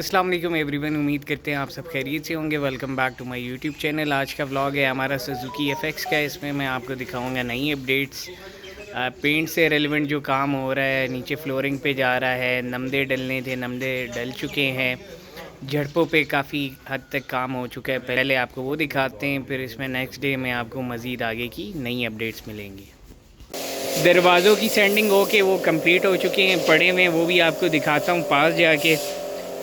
अस्सलाम वालेकुम एवरीवन। उम्मीद करते हैं आप सब खैरियत से होंगे। Welcome back to my YouTube channel. आज का व्लॉग है हमारा सुजुकी एफएक्स का। इसमें मैं आपको दिखाऊंगा नई अपडेट्स, पेंट से रेलिवेंट जो काम हो रहा है। नीचे फ्लोरिंग पे जा रहा है, नमदे डलने थे, नमदे डल चुके हैं। झड़पों पे काफ़ी हद तक काम हो चुका है। पहले आपको वो दिखाते हैं, फिर इसमें नेक्स्ट डे में आपको मज़ीद आगे की नई अपडेट्स मिलेंगी। दरवाज़ों की सैंडिंग हो के वो कंप्लीट हो चुके हैं, पड़े हुए हैं, वो भी आपको दिखाता हूँ पास जाके।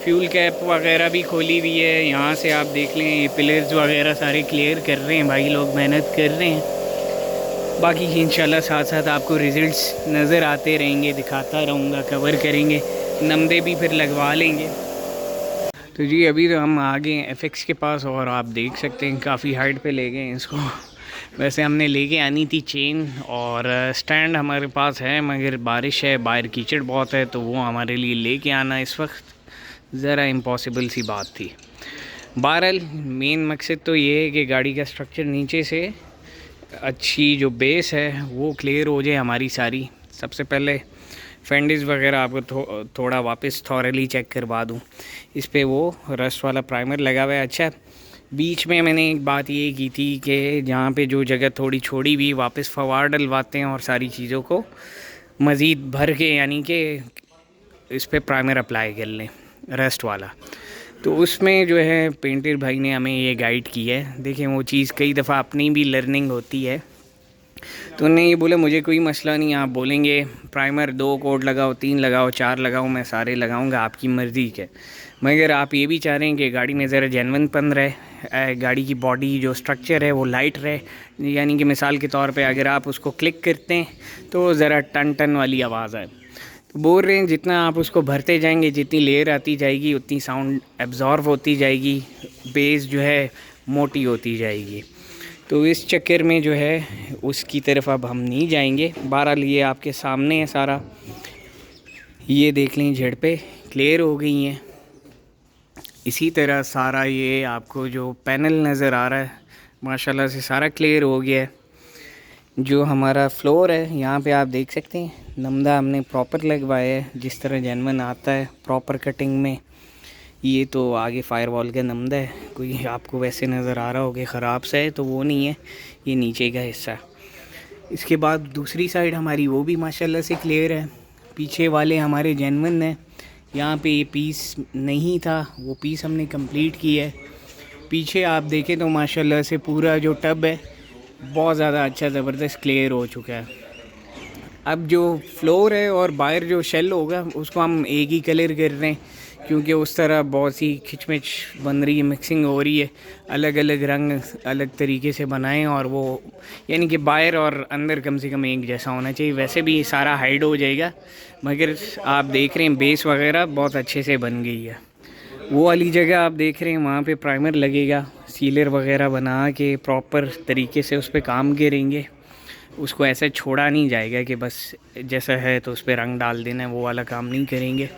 फ्यूल कैप वगैरह भी खोली हुई है। यहाँ से आप देख लें, ये पिलर्स वगैरह सारे क्लियर कर रहे हैं, भाई लोग मेहनत कर रहे हैं। बाकी इंशाल्लाह साथ साथ आपको रिज़ल्ट्स नज़र आते रहेंगे, दिखाता रहूँगा, कवर करेंगे, नमदे भी फिर लगवा लेंगे। तो जी अभी तो हम आ गए हैं एफएक्स के पास और आप देख सकते हैं काफ़ी हाइट पे ले गए हैं इसको। वैसे हमने लेके आनी थी चेन और स्टैंड हमारे पास है, मगर बारिश है, बाहर कीचड़ बहुत है, तो वो हमारे लिए लेके आना इस वक्त ज़रा इम्पॉसिबल सी बात थी। बहरहाल मेन मकसद तो ये है कि गाड़ी का स्ट्रक्चर नीचे से अच्छी जो बेस है वो क्लियर हो जाए हमारी सारी। सबसे पहले फेंडिस वगैरह आपको थोड़ा वापस थॉरली चेक करवा दूँ। इस पे वो रस्ट वाला प्राइमर लगा हुआ है। अच्छा, बीच में मैंने एक बात ये की थी कि जहाँ पे जो जगह थोड़ी छोड़ी हुई वापस फवार डलवाते हैं और सारी चीज़ों को मज़ीद भर के, यानी कि इस पे प्राइमर अप्लाई कर लें रस्ट वाला। तो उसमें जो है पेंटर भाई ने हमें ये गाइड की है। देखें, वो चीज़ कई दफ़ा अपनी भी लर्निंग होती है। तो उन्होंने ये बोला मुझे कोई मसला नहीं, आप बोलेंगे प्राइमर 2 कोट लगाओ, 3 लगाओ, 4 लगाओ, मैं सारे लगाऊंगा, आपकी मर्ज़ी के। मगर आप ये भी चाह रहे हैं कि गाड़ी में ज़रा जेन्युइनपन रहे, गाड़ी की बॉडी जो स्ट्रक्चर है वो लाइट रहे। यानी कि मिसाल के तौर पे अगर आप उसको क्लिक करते हैं तो ज़रा टन टन वाली आवाज़ आए। तो बोल रहे हैं जितना आप उसको भरते जाएंगे, जितनी लेयर आती जाएगी, उतनी साउंड एब्जॉर्व होती जाएगी, बेस जो है मोटी होती जाएगी। तो इस चक्कर में जो है उसकी तरफ अब हम नहीं जाएंगे। बहरहाल ये आपके सामने है सारा, ये देख लें, झड़पें क्लियर हो गई हैं। इसी तरह सारा ये आपको जो पैनल नज़र आ रहा है माशाल्लाह से सारा क्लियर हो गया है। जो हमारा फ्लोर है यहाँ पे आप देख सकते हैं, नमदा हमने प्रॉपर लगवाया है जिस तरह जेन्युइन आता है प्रॉपर कटिंग में। ये तो आगे फायरवॉल का नमदा है, कोई आपको वैसे नज़र आ रहा होगा ख़राब सा है, तो वो नहीं है, ये नीचे का हिस्सा है। इसके बाद दूसरी साइड हमारी वो भी माशाल्लाह से क्लियर है। पीछे वाले हमारे जेन्युइन है। यहाँ पे ये पीस नहीं था, वो पीस हमने कंप्लीट की है। पीछे आप देखें तो माशाल्लाह से पूरा जो टब है बहुत ज़्यादा अच्छा ज़बरदस्त क्लियर हो चुका है। अब जो फ्लोर है और बाहर जो शेल होगा उसको हम एक ही कलर कर रहे हैं, क्योंकि उस तरह बहुत सी खिचमिच बन रही है, मिक्सिंग हो रही है, अलग अलग रंग अलग तरीके से बनाएं और वो यानी कि बाहर और अंदर कम से कम एक जैसा होना चाहिए। वैसे भी सारा हाइड हो जाएगा, मगर आप देख रहे हैं बेस वगैरह बहुत अच्छे से बन गई है। वो वाली जगह आप देख रहे हैं वहाँ पे प्राइमर लगेगा, सीलर वगैरह बना के प्रॉपर तरीके से उस पर काम करेंगे। उसको ऐसे छोड़ा नहीं जाएगा कि बस जैसा है तो उस पर रंग डाल देना है, वो वाला काम नहीं करेंगे।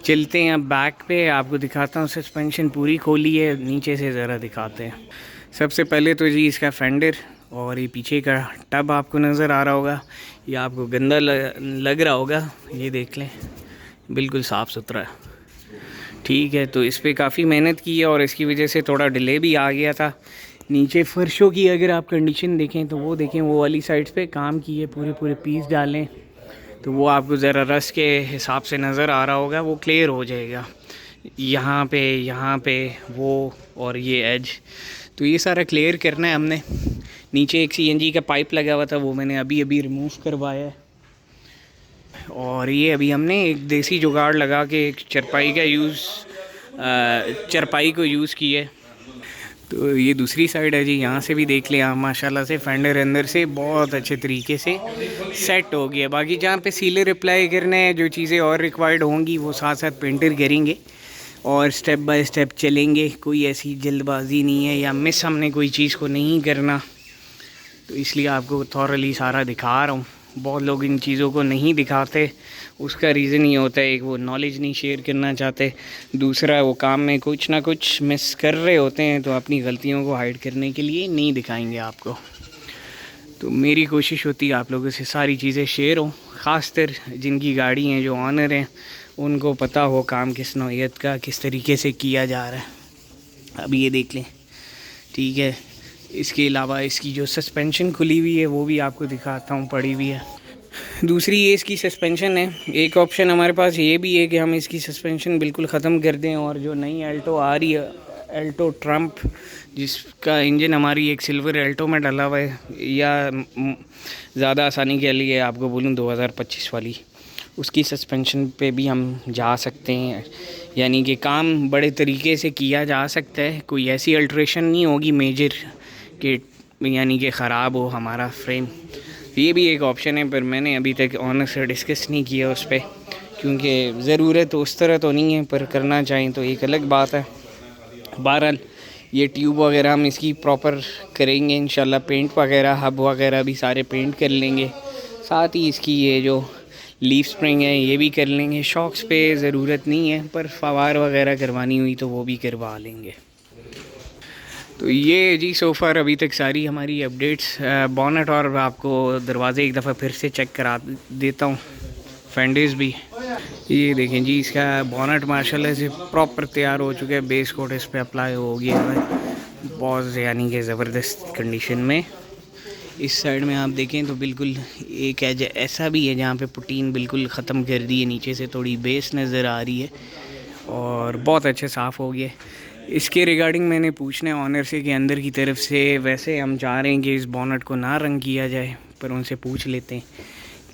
चलते हैं अब बैक पे, आपको दिखाता हूँ। सस्पेंशन पूरी खोली है, नीचे से ज़रा दिखाते हैं। सबसे पहले तो जी इसका फेंडर और ये पीछे का टब आपको नज़र आ रहा होगा, ये आपको गंदा लग रहा होगा, ये देख लें बिल्कुल साफ़ सुथरा है, ठीक है। तो इस पर काफ़ी मेहनत की है और इसकी वजह से थोड़ा डिले भी आ गया था। नीचे फ़र्शों की अगर आप कंडीशन देखें तो वो देखें, वो वाली साइड्स पे काम की है, पूरे पूरे पीस डालें तो वो आपको ज़रा रस के हिसाब से नज़र आ रहा होगा, वो क्लियर हो जाएगा। यहाँ पे वो और ये एज, तो ये सारा क्लियर करना है हमने। नीचे एक सीएनजी का पाइप लगा हुआ था, वो मैंने अभी अभी रिमूव करवाया है। और ये अभी हमने एक देसी जुगाड़ लगा के एक चरपाई को यूज़ किया है। तो ये दूसरी साइड है जी, यहाँ से भी देख लिया माशाल्लाह से फेंडर अंदर से बहुत अच्छे तरीके से सेट हो गया। बाकी जहाँ पे सीलर अप्लाई करने हैं, जो चीज़ें और रिक्वायर्ड होंगी वो साथ साथ पेंटर करेंगे और स्टेप बाय स्टेप चलेंगे। कोई ऐसी जल्दबाजी नहीं है या मिस हमने कोई चीज़ को नहीं करना, तो इसलिए आपको थॉरली सारा दिखा रहा हूँ। बहुत लोग इन चीज़ों को नहीं दिखाते, उसका रीज़न ये होता है, एक वो नॉलेज नहीं शेयर करना चाहते, दूसरा वो काम में कुछ ना कुछ मिस कर रहे होते हैं, तो अपनी गलतियों को हाइड करने के लिए नहीं दिखाएंगे आपको। तो मेरी कोशिश होती है आप लोगों से सारी चीज़ें शेयर हों, ख़ासकर जिनकी गाड़ी हैं, जो ऑनर हैं, उनको पता हो काम किस नौइयत का किस तरीके से किया जा रहा है। अब ये देख लें, ठीक है। इसके अलावा इसकी जो सस्पेंशन खुली हुई है वो भी आपको दिखाता हूँ, पड़ी हुई है। दूसरी ये इसकी सस्पेंशन है। एक ऑप्शन हमारे पास ये भी है कि हम इसकी सस्पेंशन बिल्कुल ख़त्म कर दें और जो नई एल्टो आ रही है, एल्टो ट्रम्प, जिसका इंजन हमारी एक सिल्वर एल्टो में डला हुआ है, या ज़्यादा आसानी के लिए आपको बोलूँ 2025 वाली, उसकी सस्पेंशन पे भी हम जा सकते हैं। यानी कि काम बड़े तरीके से किया जा सकता है। कोई ऐसी अल्ट्रेशन नहीं होगी मेजर कि यानी कि ख़राब हो हमारा फ्रेम। ये भी एक ऑप्शन है, पर मैंने अभी तक ऑनर से डिस्कस नहीं किया उस पर, क्योंकि ज़रूरत उस तरह तो नहीं है, पर करना चाहें तो एक अलग बात है। बहरहाल ये ट्यूब वगैरह हम इसकी प्रॉपर करेंगे इंशाल्लाह। पेंट वगैरह, हब वगैरह भी सारे पेंट कर लेंगे। साथ ही इसकी ये जो लीफ स्प्रिंग है ये भी कर लेंगे। शॉक्स पे ज़रूरत नहीं है, पर फवार वगैरह करवानी हुई तो वो भी करवा लेंगे। तो ये जी सोफ़र अभी तक सारी हमारी अपडेट्स। बॉनेट और आपको दरवाज़े एक दफ़ा फिर से चेक करा देता हूँ, फेंडर्स भी। ये देखें जी, इसका बॉनेट माशाल्लाह से प्रॉपर तैयार हो चुका है। बेस कोट इस पर अप्लाई हो गया है बहुत, यानी कि ज़बरदस्त कंडीशन में। इस साइड में आप देखें तो बिल्कुल एक एज ऐसा भी है जहाँ पे पुटीन बिल्कुल ख़त्म कर दी है, नीचे से थोड़ी बेस नज़र आ रही है और बहुत अच्छे साफ़ हो गया। इसके रिगार्डिंग मैंने पूछना है ऑनर से कि अंदर की तरफ से, वैसे हम चाह रहे हैं कि इस बॉनेट को ना रंग किया जाए, पर उनसे पूछ लेते हैं,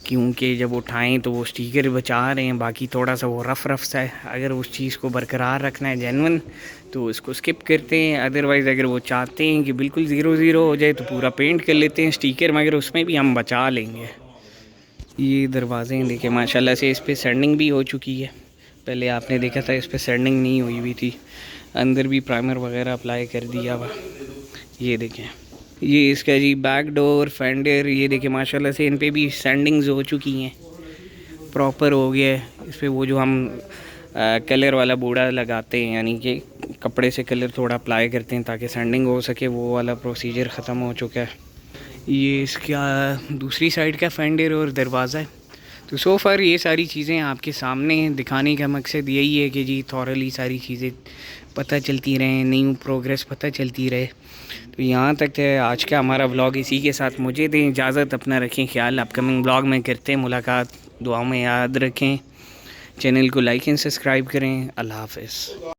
क्योंकि जब उठाएं तो वो स्टिकर बचा रहे हैं, बाकी थोड़ा सा वो रफ सा है। अगर उस चीज़ को बरकरार रखना है जेन्युइन, तो इसको स्किप करते हैं। अदरवाइज़ अगर वो चाहते हैं कि बिल्कुल ज़ीरो हो जाए तो पूरा पेंट कर लेते हैं स्टिकर, मगर उसमें भी हम बचा लेंगे। ये दरवाज़े देखें माशाल्लाह से, इस पर सैंडिंग भी हो चुकी है। पहले आपने देखा था इस पर सैंडिंग नहीं हुई हुई थी। अंदर भी प्राइमर वगैरह अप्लाई कर दिया हुआ। ये देखें, ये इसका जी बैक डोर, फेंडर, ये देखिए माशाल्लाह से इन पे भी सैंडिंग्स हो चुकी हैं, प्रॉपर हो गया है। इस पर वो जो हम कलर वाला बूड़ा लगाते हैं, यानी कि कपड़े से कलर थोड़ा अप्लाई करते हैं ताकि सैंडिंग हो सके, वो वाला प्रोसीजर ख़त्म हो चुका है। ये इसका दूसरी साइड का फेंडर और दरवाज़ा है। तो सो फार ये सारी चीज़ें आपके सामने दिखाने का मकसद यही है कि जी थॉरली सारी चीज़ें पता चलती रहें, न्यू प्रोग्रेस पता चलती रहे। तो यहाँ तक है आज का हमारा व्लॉग। इसी के साथ मुझे दें इजाज़त, अपना रखें ख्याल। अपकमिंग व्लॉग में करते हैं मुलाकात, दुआओं में याद रखें। चैनल को लाइक एंड सब्सक्राइब करें। अल्लाह हाफ़िज़।